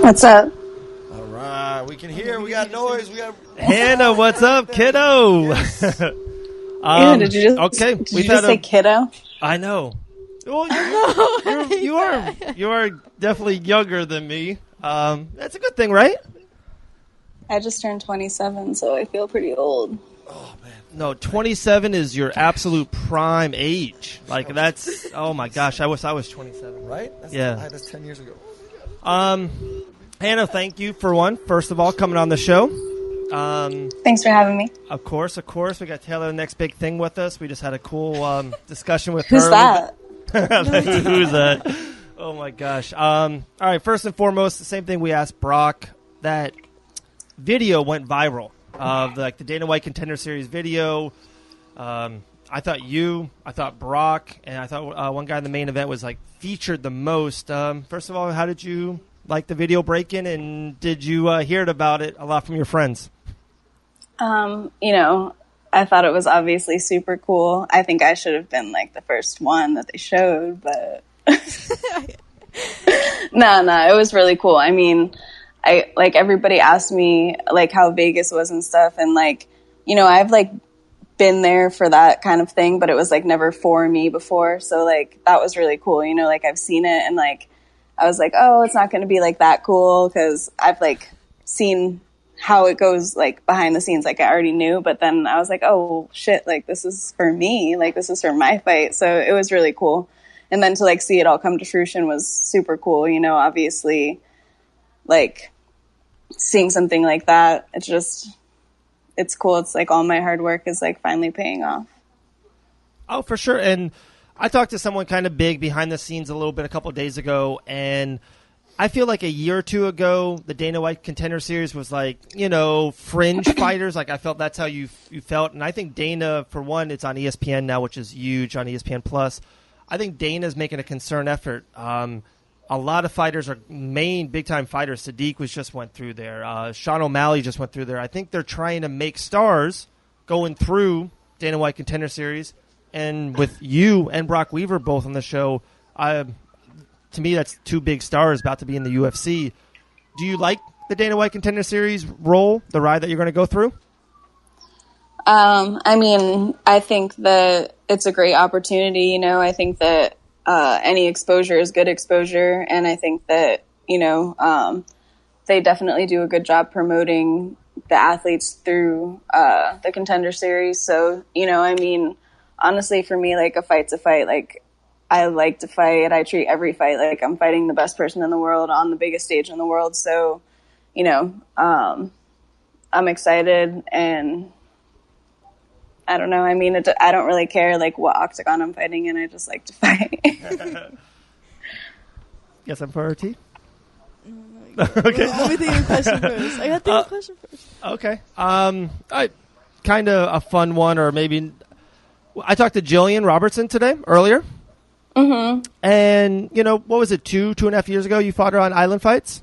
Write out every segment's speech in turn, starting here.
What's up? All right, we can hear. We got noise. We got Hannah. What's up, kiddo? Yes. Did you just say kiddo? I know. Well, you are definitely younger than me. That's a good thing, right? I just turned 27, so I feel pretty old. Oh man. No, 27 is your absolute prime age. Like that's. Oh my gosh, I wish I was 27. Right? That's 10 years ago. Hannah, thank you first of all, coming on the show. Thanks for having me. Of course. We got Taylor, the next big thing with us. We just had a cool discussion with Who's her. that? Who's that? Oh my gosh. All right, first and foremost, the same thing we asked Brock. That video went viral of the Dana White Contender Series video. I thought Brock, and I thought one guy in the main event was featured the most. First of all, how did you like the video break-in, and did you hear about it a lot from your friends? I thought it was obviously super cool. I think I should have been the first one that they showed, but no, it was really cool. I mean, everybody asked me how Vegas was and stuff, and I've been there for that kind of thing, but it was never for me before. So that was really cool. I've seen it, and I was oh, it's not going to be that cool because I've seen how it goes behind the scenes. I already knew, but then I was oh shit, this is for me. This is for my fight. So it was really cool. And then to see it all come to fruition was super cool. Obviously seeing something like that, it's cool. It's all my hard work is finally paying off. Oh, for sure. And I talked to someone kind of big behind the scenes a little bit a couple of days ago, and I feel a year or two ago, the Dana White Contender Series was fringe fighters. I felt that's how you felt. And I think Dana, for one, it's on ESPN now, which is huge on ESPN Plus. I think Dana's making a concerted effort. A lot of fighters are main big-time fighters. Sadiq just went through there. Sean O'Malley just went through there. I think they're trying to make stars going through Dana White Contender Series. And with you and Brock Weaver both on the show, to me, that's two big stars about to be in the UFC. Do you like the Dana White Contender Series role, the ride that you're going to go through? I mean, I think that it's a great opportunity. I think that any exposure is good exposure. And I think that, they definitely do a good job promoting the athletes through the Contender Series. So, I mean, honestly, for me, a fight's a fight. I like to fight. I treat every fight like I'm fighting the best person in the world on the biggest stage in the world. So, I'm excited, and I don't know. I mean, I don't really care what octagon I'm fighting in. I just like to fight. Yes, I'm for RT. Okay. Let me think of a question first. I got to think of a question first. Okay. Kind of a fun one, or maybe I talked to Jillian Robertson earlier. Mm-hmm. And, what was it, 2.5 years ago you fought her on Island Fights?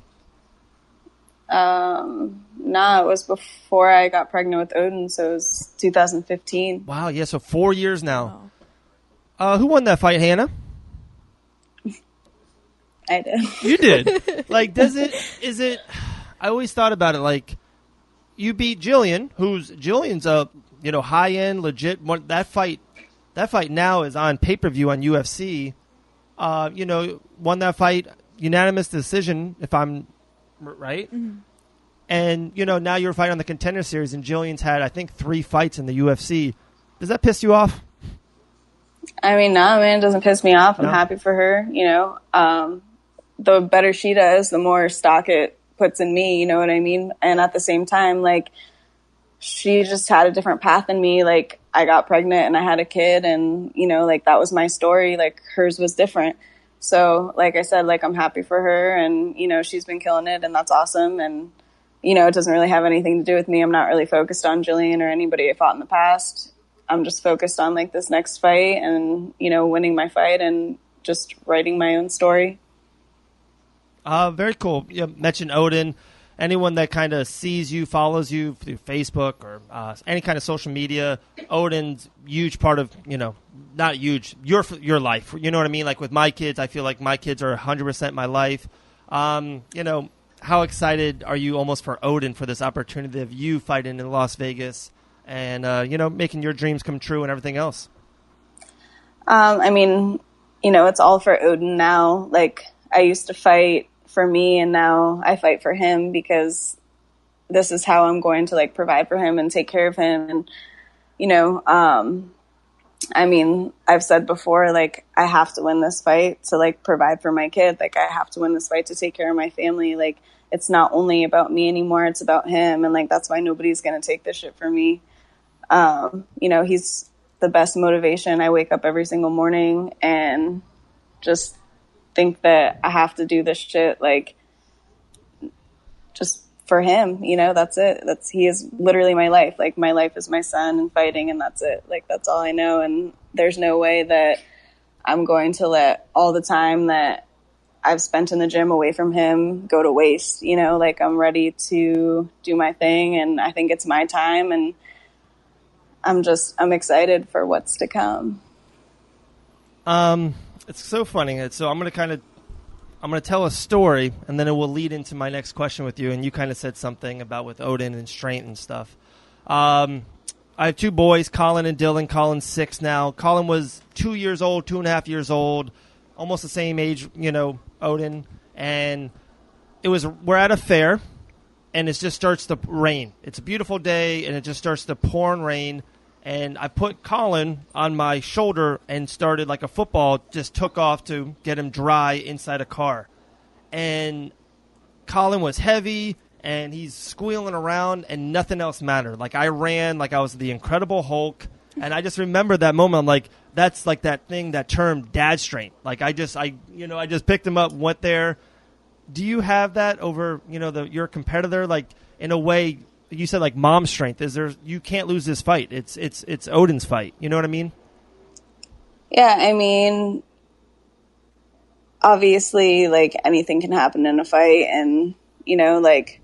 No, it was before I got pregnant with Odin, so it was 2015. Wow, yeah, so 4 years now. Wow. Who won that fight, Hannah? I did. You did? I always thought about it, you beat Jillian, Jillian's a, high-end, legit, that fight now is on pay-per-view on UFC. Won that fight, unanimous decision, if I'm right. Mm-hmm. And, now you're fighting on the Contender Series, and Jillian's had, I think, 3 fights in the UFC. Does that piss you off? I mean, no, man, it doesn't piss me off. I'm happy for her, The better she does, the more stock it puts in me, you know what I mean? And at the same time, she just had a different path than me. I got pregnant and I had a kid, and, that was my story. Hers was different. So, like I said, I'm happy for her, and, she's been killing it, and that's awesome. And, it doesn't really have anything to do with me. I'm not really focused on Jillian or anybody I fought in the past. I'm just focused on this next fight and, winning my fight and just writing my own story. Very cool. You mentioned Odin. Anyone that kind of sees you, follows you through Facebook or any kind of social media, Odin's huge part of, not huge, your life. You know what I mean? With my kids, I feel like my kids are 100% my life. how excited are you almost for Odin for this opportunity of you fighting in Las Vegas and, making your dreams come true and everything else? I mean, it's all for Odin now. Like, I used to fight for me, and now I fight for him because this is how I'm going to, like, provide for him and take care of him. And, I mean, I've said before, like, I have to win this fight to, like, provide for my kid. Like, I have to win this fight to take care of my family. Like, it's not only about me anymore. It's about him. And, like, that's why nobody's going to take this shit from me. He's the best motivation. I wake up every single morning and just think that I have to do this shit, like, just for him, that's it. He is literally my life. Like, my life is my son and fighting, and that's it. Like, that's all I know. And there's no way that I'm going to let all the time that I've spent in the gym away from him go to waste. Like, I'm ready to do my thing, and I think it's my time, and I'm excited for what's to come. It's so funny. So I'm going to tell a story, and then it will lead into my next question with you. And you kind of said something about with Odin and strength and stuff. I have two boys, Colin and Dylan. Colin's 6 now. Colin was 2 years old, 2.5 years old, almost the same age, Odin. And we're at a fair, and it just starts to rain. It's a beautiful day, and it just starts to pour and rain. And I put Colin on my shoulder and started like a football, just took off to get him dry inside a car. And Colin was heavy, and he's squealing around, and nothing else mattered. Like, I ran like I was the Incredible Hulk, and I just remember that moment. I'm like, that's like that thing, that term, dad strength. Like, I just picked him up, went there. Do you have that over, your competitor? Like, in a way, you said like mom strength. You can't lose this fight. It's Odin's fight. You know what I mean? Yeah, I mean, obviously, like, anything can happen in a fight, and like,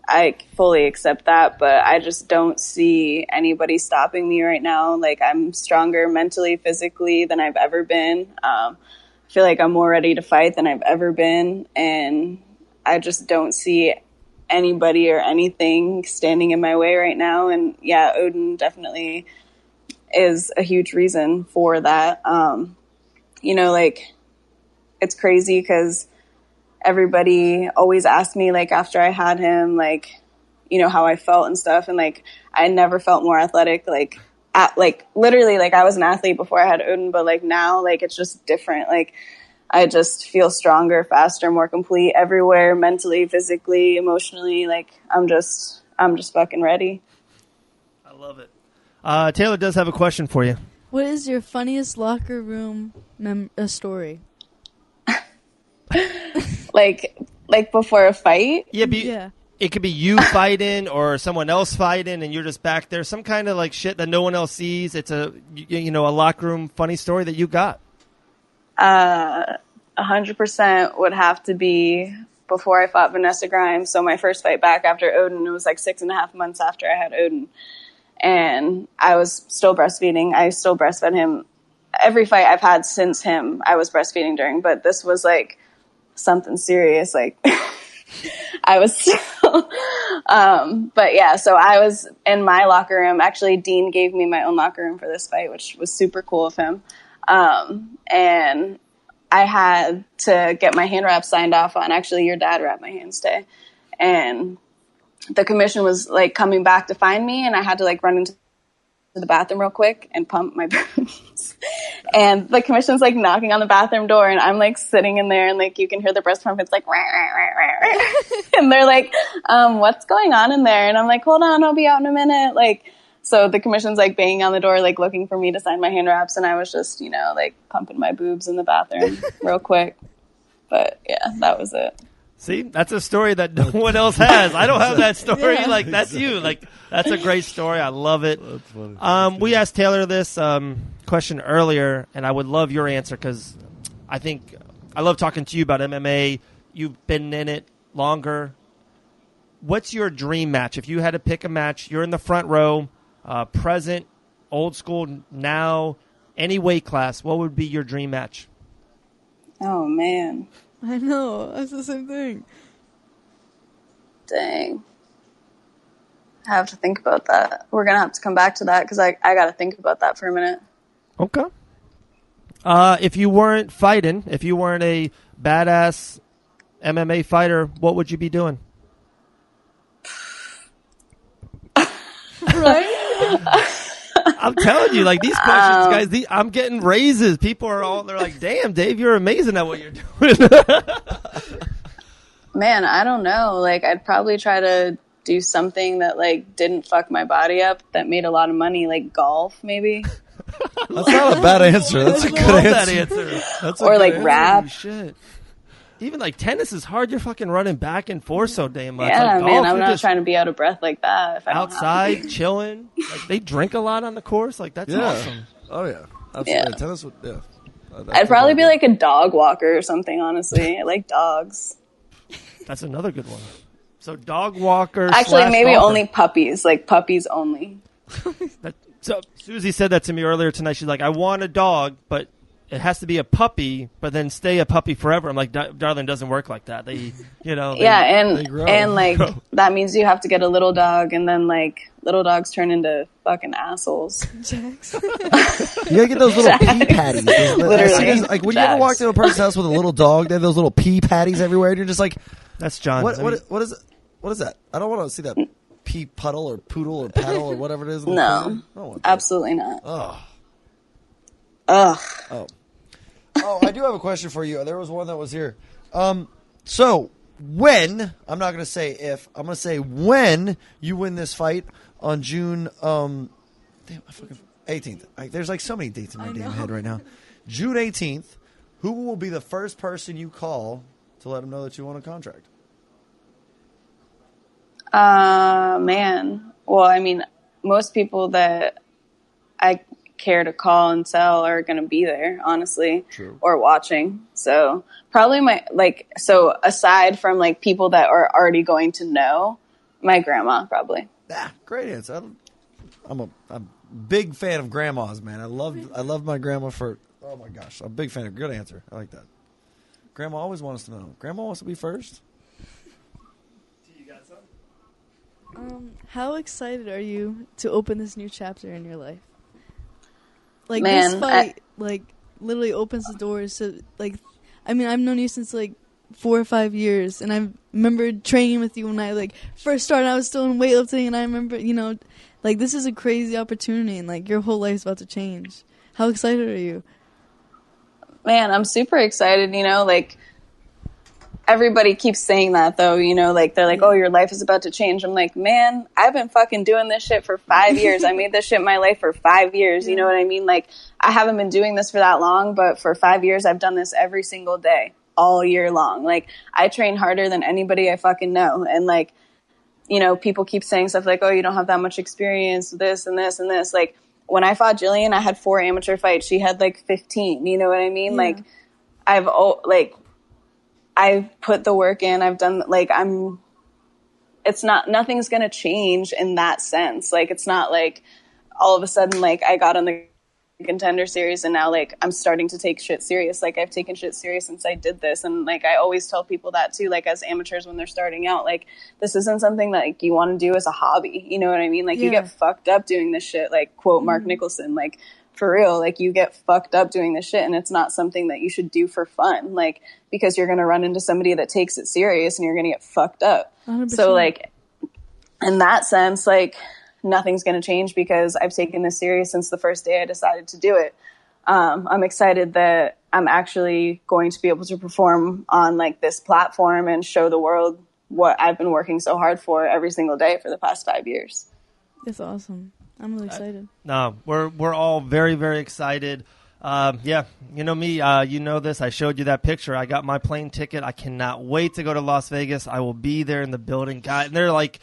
I fully accept that, but I just don't see anybody stopping me right now. Like, I'm stronger mentally, physically than I've ever been. I feel like I'm more ready to fight than I've ever been, and I just don't see anybody or anything standing in my way right now. And yeah, Odin definitely is a huge reason for that. Like, it's crazy because everybody always asked me, like, after I had him, like, how I felt and stuff. And like, I never felt more athletic. Like, literally, like, I was an athlete before I had Odin, but like now, like, it's just different. Like, I just feel stronger, faster, more complete everywhere, mentally, physically, emotionally. Like, I'm just fucking ready. I love it. Taylor does have a question for you. What is your funniest locker room story? like before a fight? Yeah. It could be you fighting or someone else fighting, and you're just back there. Some kind of like shit that no one else sees. It's a locker room funny story that you got. 100% would have to be before I fought Vanessa Grimes. So my first fight back after Odin, it was like 6.5 months after I had Odin. And I was still breastfeeding. I still breastfed him. Every fight I've had since him, I was breastfeeding during. But this was like something serious. Like, I was still... but yeah, so I was in my locker room. Actually, Dean gave me my own locker room for this fight, which was super cool of him. And I had to get my hand wraps signed off on. Actually, your dad wrapped my hands today. And the commission was like coming back to find me, and I had to like run into the bathroom real quick and pump my boobs. And the commission's like knocking on the bathroom door, and I'm like sitting in there, and like you can hear the breast pump. It's like, rah, rah, rah, rah. And they're like, what's going on in there? And I'm like, hold on, I'll be out in a minute. Like, so the commission's like banging on the door, like looking for me to sign my hand wraps. And I was just, like pumping my boobs in the bathroom real quick. But yeah, that was it. See, that's a story that no one else has. I don't have that story. Yeah. Like, that's you. Like, that's a great story. I love it. That's funny. We asked Taylor this question earlier, and I would love your answer because I think I love talking to you about MMA. You've been in it longer. What's your dream match? If you had to pick a match, you're in the front row, present, old school, now, any weight class, what would be your dream match? Oh, man. I know. That's the same thing. Dang. I have to think about that. We're going to have to come back to that because I got to think about that for a minute. Okay. If you weren't fighting, if you weren't a badass MMA fighter, what would you be doing? Right? I'm telling you, like, these questions, guys, I'm getting raises. People they're like, damn, Dave, you're amazing at what you're doing. Man, I don't know. Like, I'd probably try to do something that, like, didn't fuck my body up, that made a lot of money, like golf, maybe. That's not a bad answer. That's a good answer. That's or, like, rap. Holy shit. Even, like, tennis is hard. You're fucking running back and forth so damn much. Yeah, like, man, golf, I'm not trying to be out of breath like that. If I don't outside, chilling. Like, they drink a lot on the course. Like, that's awesome. Oh, yeah. Absolutely. Yeah. Tennis would, yeah. I'd probably be like a dog walker or something, honestly. I like dogs. That's another good one. So dog walker. Actually, maybe golfer. only puppies. Like puppies only. So Susie said that to me earlier tonight. She's like, I want a dog, but it has to be a puppy, but then stay a puppy forever. I'm like, darling, doesn't work like that. They and like that means you have to get a little dog, and then like little dogs turn into fucking assholes. Jax. You gotta get those little pee patties. Literally. Like when you ever walk into a person's house with a little dog, they have those little pee patties everywhere, and you're just like, that's John. What is it? What is that? I don't want to see that pee puddle or poodle or paddle or whatever it is. No, absolutely not. Oh. Ugh. Oh, I do have a question for you. There was one that was here. So when, I'm not going to say if, I'm going to say when you win this fight on June 18th. There's like so many dates in my damn head right now. June 18th, who will be the first person you call to let them know that you won a contract? Man. Well, I mean, most people that I care to call and tell are going to be there, honestly. True. Or watching. So probably aside from like people that are already going to know, my grandma probably. Great answer. I'm a big fan of grandmas, man. I love my grandma for, oh my gosh, I'm a big fan of, good answer. I like that. Grandma always wants to know. Grandma wants to be first. You got something? How excited are you to open this new chapter in your life? Like, man, this fight, like, literally opens the doors to, like, I mean, I've known you since, like, 4 or 5 years, and I remember training with you when I, like, first started. I was still in weightlifting, and I remember, you know, like, this is a crazy opportunity, and, like, your whole life's about to change. How excited are you? Man, I'm super excited, you know, like, everybody keeps saying that, though, you know, like, they're like, oh, your life is about to change. I'm like, man, I've been fucking doing this shit for 5 years. I made this shit my life for 5 years. You know what I mean? Like, I haven't been doing this for that long, but for 5 years, I've done this every single day, all year long. Like, I train harder than anybody I fucking know. And, like, you know, people keep saying stuff like, oh, you don't have that much experience, this and this and this. Like, when I fought Jillian, I had 4 amateur fights. She had, like, 15. You know what I mean? Yeah. Like, I've put the work in. I've done, like, nothing's going to change in that sense. Like, it's not like all of a sudden, like, I got on the Contender series and now, like, I'm starting to take shit serious. Like, I've taken shit serious since I did this. And, like, I always tell people that too, like, as amateurs when they're starting out, like, this isn't something that, like, you want to do as a hobby. You know what I mean? Like, you get fucked up doing this shit. Like, quote Mark Nicholson, like, for real, like, you get fucked up doing this shit, and it's not something that you should do for fun, like, because you're going to run into somebody that takes it serious and you're going to get fucked up. 100%. So, like, in that sense, like, nothing's going to change because I've taken this serious since the first day I decided to do it. I'm excited that I'm actually going to be able to perform on, like, this platform and show the world what I've been working so hard for every single day for the past 5 years. That's awesome. I'm really excited. No, we're all very, very excited. Yeah, you know me. You know this. I showed you that picture. I got my plane ticket. I cannot wait to go to Las Vegas. I will be there in the building. God, and they're like,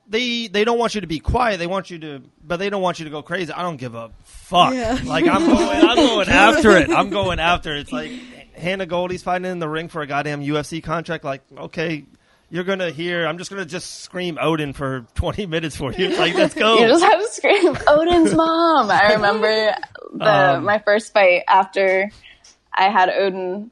they don't want you to be quiet. They want you to, but they don't want you to go crazy. I don't give a fuck. Yeah. Like, I'm going after it. I'm going after it. It's like Hannah Goldy's fighting in the ring for a goddamn UFC contract. Like, okay. You're going to hear, I'm just going to scream Odin for 20 minutes for you. It's like, let's go. You just have to scream Odin's mom. I remember my first fight after I had Odin,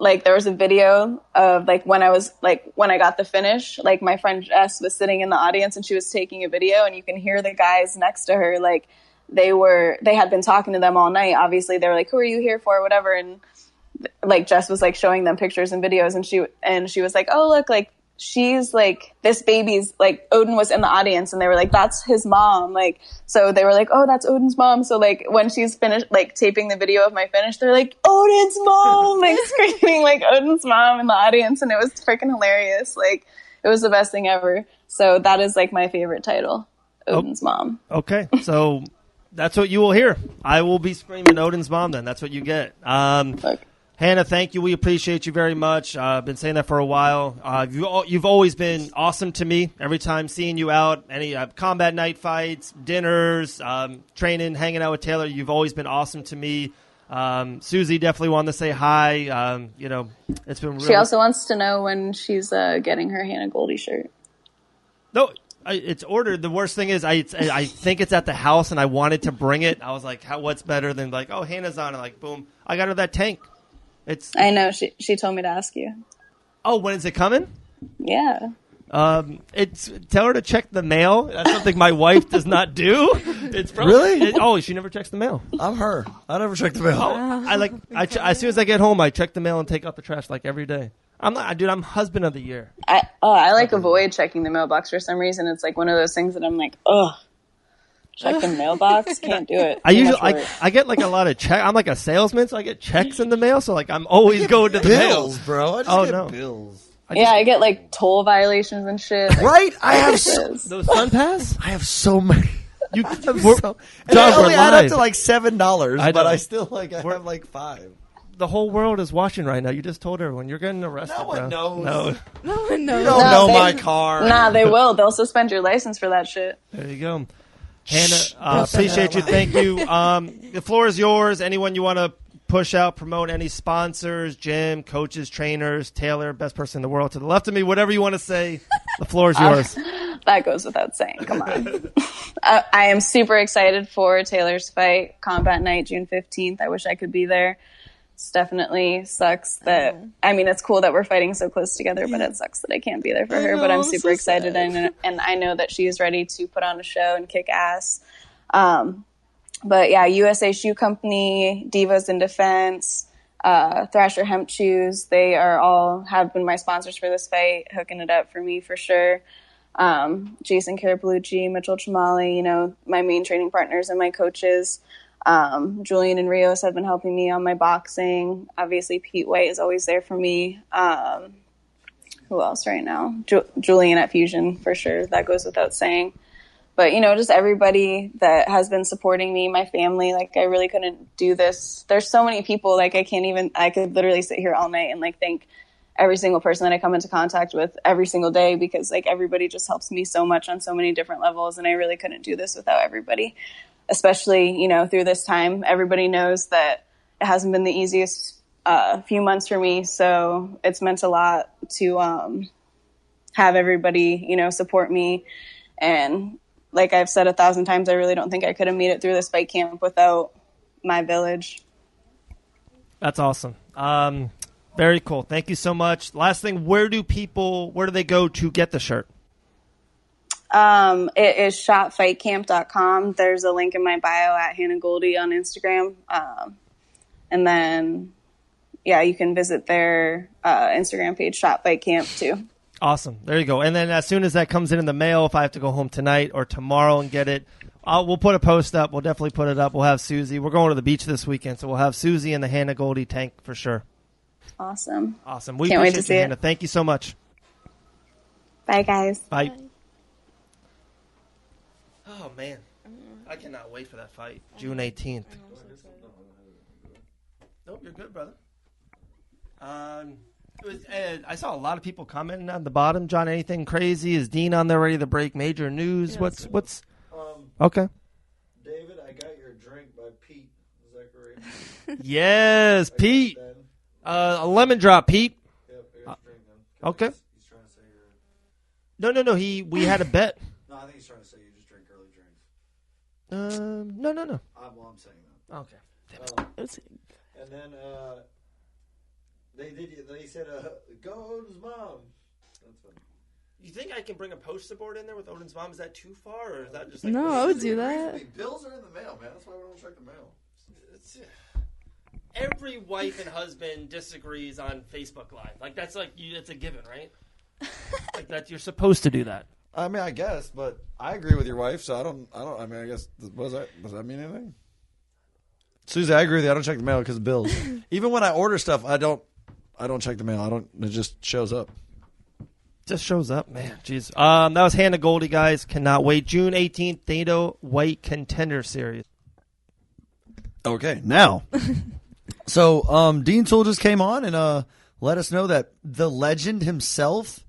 like there was a video of like when I got the finish, like my friend Jess was sitting in the audience and she was taking a video, and you can hear the guys next to her, like they had been talking to them all night. Obviously they were like, who are you here for, whatever. And like Jess was like showing them pictures and videos, and she was like, oh look, like she's like, this baby's like, Odin was in the audience, and they were like, that's his mom. Like, so they were like, oh, that's Odin's mom. So like when she's finished like taping the video of my finish, they're like, Odin's mom, like screaming like Odin's mom in the audience. And it was freaking hilarious. Like it was the best thing ever. So that is like my favorite title, Odin's mom. Okay. So that's what you will hear. I will be screaming Odin's mom then. That's what you get. Hannah, thank you. We appreciate you very much. I've been saying that for a while. You've always been awesome to me. Every time seeing you out, any combat night fights, dinners, training, hanging out with Taylor, you've always been awesome to me. Susie definitely wanted to say hi. It's been really... She also wants to know when she's getting her Hannah Goldy shirt. No, it's ordered. The worst thing is I think it's at the house, and I wanted to bring it. I was like, what's better than like, oh, Hannah's on it. Like, boom. I got her that tank. I know. She told me to ask you. Oh, when is it coming? Yeah. Tell her to check the mail. That's something my wife does not do. It's Really? She never checks the mail. I'm her. I never check the mail. As soon as I get home, I check the mail and take out the trash like every day. I'm husband of the year. I avoid checking the mailbox for some reason. It's like one of those things that I'm like, ugh. Check the mailbox? Can't do it. I get like a lot of check. I'm like a salesman, so I get checks in the mail. So like I'm always going to the bills, mail. bro. I just get bills. I get like toll violations and shit. Right? I have those Sun Pass. I have so many. You I only add up to like $7, but I still I have like 5. The whole world is watching right now. You just told everyone you're getting arrested. No one knows. No one knows. You don't know my car. Nah, they will. They'll suspend your license for that shit. There you go. Hannah, appreciate you. Thank you. The floor is yours. Anyone you want to push out, promote, any sponsors, gym, coaches, trainers, Taylor, best person in the world to the left of me, whatever you want to say, the floor is yours. That goes without saying. Come on. I am super excited for Taylor's fight, Combat Night, June 15th. I wish I could be there. It definitely sucks that, it's cool that we're fighting so close together, but it sucks that I can't be there for her. But I'm super excited, and I know that she is ready to put on a show and kick ass. But yeah, USA Shoe Company, Divas in Defense, Thrasher Hemp Shoes, they have been my sponsors for this fight, hooking it up for me for sure. Jason Carapellucci, Mitchell Chamali, my main training partners and my coaches. Julian and Rios have been helping me on my boxing. Obviously, Pete White is always there for me. Who else right now? Julian at Fusion, for sure. That goes without saying. But, just everybody that has been supporting me, my family, like, I really couldn't do this. There's so many people, like, I could literally sit here all night and, like, thank every single person that I come into contact with every single day, because, like, everybody just helps me so much on so many different levels, and I really couldn't do this without everybody. Especially, through this time. Everybody knows that it hasn't been the easiest few months for me, so it's meant a lot to have everybody, support me. And like I've said 1,000 times, I really don't think I could have made it through this fight camp without my village. That's awesome. Very cool. Thank you so much. Last thing, where do they go to get the shirt? It is shopfightcamp.com. There's a link in my bio at Hannah Goldy on Instagram. And then, you can visit their Instagram page, Shop Fight Camp, too. Awesome. There you go. And then as soon as that comes in the mail, if I have to go home tonight or tomorrow and get it, we'll put a post up. We'll definitely put it up. We'll have Susie. We're going to the beach this weekend, so we'll have Susie in the Hannah Goldy tank for sure. Awesome. We Can't wait to see Hannah. it. Thank you so much. Bye, guys. Bye. Oh, man. I cannot wait for that fight. June 18th. Nope, you're good, brother. I saw a lot of people commenting on the bottom. John, anything crazy? Is Dean on there ready to break major news? Yes. What's okay. David, I got your drink by Pete. Is that correct? Yes, Pete. A lemon drop, Pete. Yep, here's your drink then. Okay. He's trying to say you're... No. We had a bet. No, I think he's trying to say you just drink early drinks. No. Well, I'm saying that. Okay. And then, They said, "Go Odin's mom." That's funny. You think I can bring a poster board in there with Odin's mom? Is that too far, or is that just like... No, I would do that. Bills are in the mail, man. That's why we don't check the mail. Every wife and husband disagrees on Facebook Live. Like, that's like, it's a given, right? Like, that you're supposed to do that. I mean, I guess, but I agree with your wife, so I mean, I guess, does that mean anything? Susie, I agree with you. I don't check the mail because of bills. Even when I order stuff, I don't check the mail. It just shows up. Just shows up, man. Jeez. That was Hannah Goldy, guys. Cannot wait. June 18th, Dana White Contender Series. Okay, now. So, Dean Toole just came on and let us know that the legend himself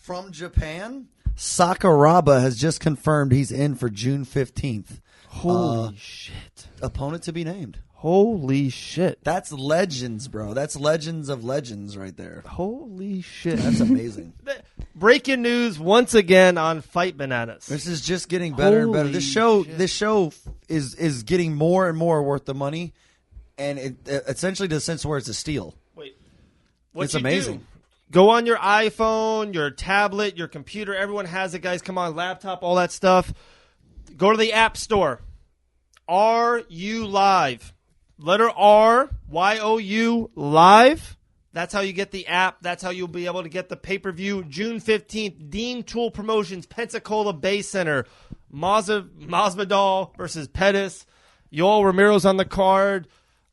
from Japan, Sakuraba, has just confirmed he's in for June 15th. Holy shit. Opponent to be named. Holy shit. That's legends, bro. That's legends of legends right there. Holy shit. That's amazing. Breaking news once again on Fight Bananas. This is just getting better and better. This show is getting more and more worth the money, and it essentially to the sense where it's a steal. Wait. It's amazing. Go on your iPhone, your tablet, your computer. Everyone has it, guys. Come on, laptop, all that stuff. Go to the App Store. RU Live. Letter R, YOU, Live. That's how you get the app. That's how you'll be able to get the pay-per-view. June 15th, Dean Toole Promotions, Pensacola Bay Center. Masvidal versus Pettis. Yoel Romero's on the card.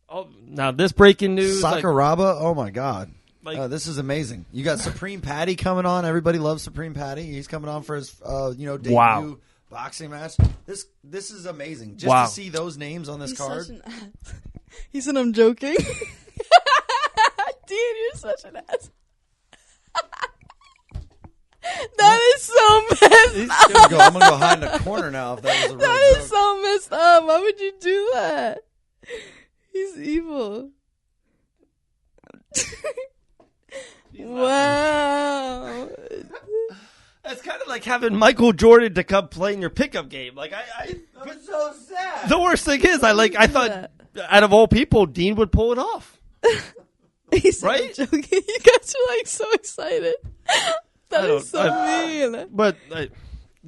Oh, now this breaking news. Sakuraba, oh my God. This is amazing. You got Supreme Patty coming on. Everybody loves Supreme Patty. He's coming on for his debut boxing match. This is amazing. Just to see those names on this card. He said I'm joking. Dude, you're such an ass. That is so messed up. I'm going to go hide in a corner now if that was a real That joke. is so messed up. Why would you do that? He's evil. Wow. That's kind of like having Michael Jordan to come play in your pickup game. Like That's so sad. the worst thing is, I thought out of all people, Dean would pull it off. He's right? joking. You guys are like so excited. That is so mean. But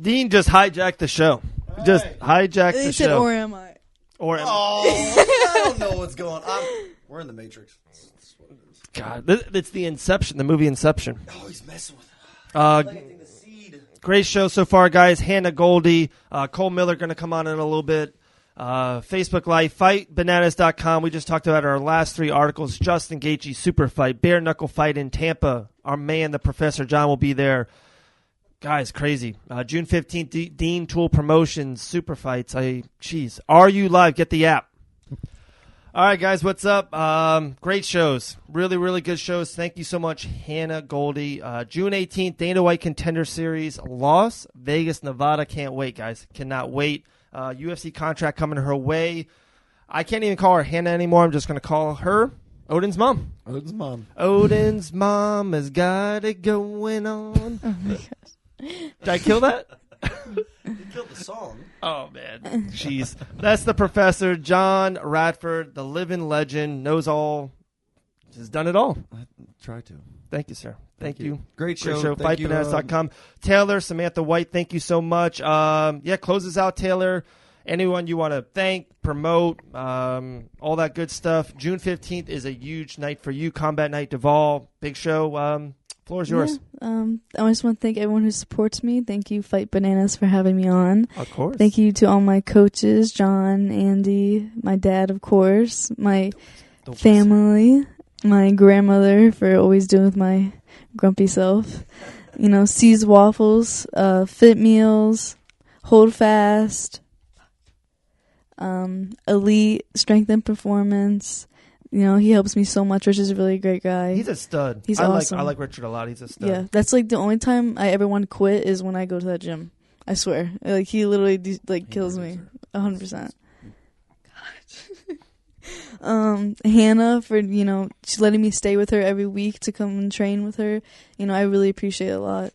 Dean just hijacked the show. All Just right. hijacked They the said, show. or am I? I don't know what's going on. We're in the Matrix. God, it's the Inception, the movie Inception. Oh, he's messing with planting the seed. Great show so far, guys. Hannah Goldy, Cole Miller going to come on in a little bit. Facebook Live, FightBananas.com. We just talked about our last 3 articles. Justin Gaethje, super fight. Bare knuckle fight in Tampa. Our man, the Professor John, will be there. Guys, crazy. June 15th, Dean Toole Promotions, super fights. RU Live. Get the app. All right, guys, what's up? Great shows. Really, really good shows. Thank you so much, Hannah Goldy. June 18th, Dana White Contender Series, Las Vegas, Nevada. Can't wait, guys. Cannot wait. UFC contract coming her way. I can't even call her Hannah anymore. I'm just going to call her Odin's mom. Odin's mom. Odin's mom has got it going on. Oh my gosh. Did I kill that? You killed the song. Oh, man. Jeez. That's the Professor, John Radford, the living legend, knows all, has done it all. I try to. Thank you, sir. Thank you. Great show. FightBananas.com. Taylor, Samantha White, thank you so much. Closes out, Taylor. Anyone you want to thank, promote, all that good stuff. June 15th is a huge night for you. Combat Night Duvall. Big show. Floor is yours. I just want to thank everyone who supports me. Thank you, Fight Bananas, for having me on. Of course. Thank you to all my coaches, John, Andy, my dad, of course, my family, my grandmother for always doing with my grumpy self. C's Waffles, Fit Meals, Hold Fast, Elite Strength and Performance. He helps me so much. Rich is a really great guy. He's a stud. He's awesome. I like Richard a lot. He's a stud. Yeah, that's like the only time I ever want to quit is when I go to that gym. I swear. Like, he literally kills me 100%. Hannah for, she's letting me stay with her every week to come and train with her. I really appreciate it a lot.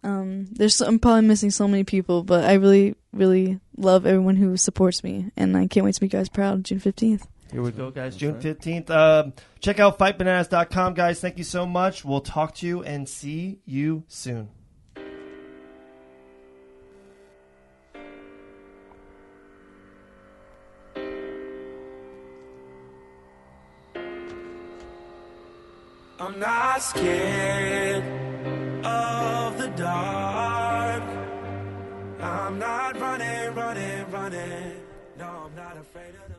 I'm probably missing so many people, but I really, really love everyone who supports me, and I can't wait to make you guys proud June 15th. Here we go, guys. June 15th. Check out fightbananas.com, guys. Thank you so much. We'll talk to you and see you soon. I'm not scared of the dark. I'm not running. No, I'm not afraid of the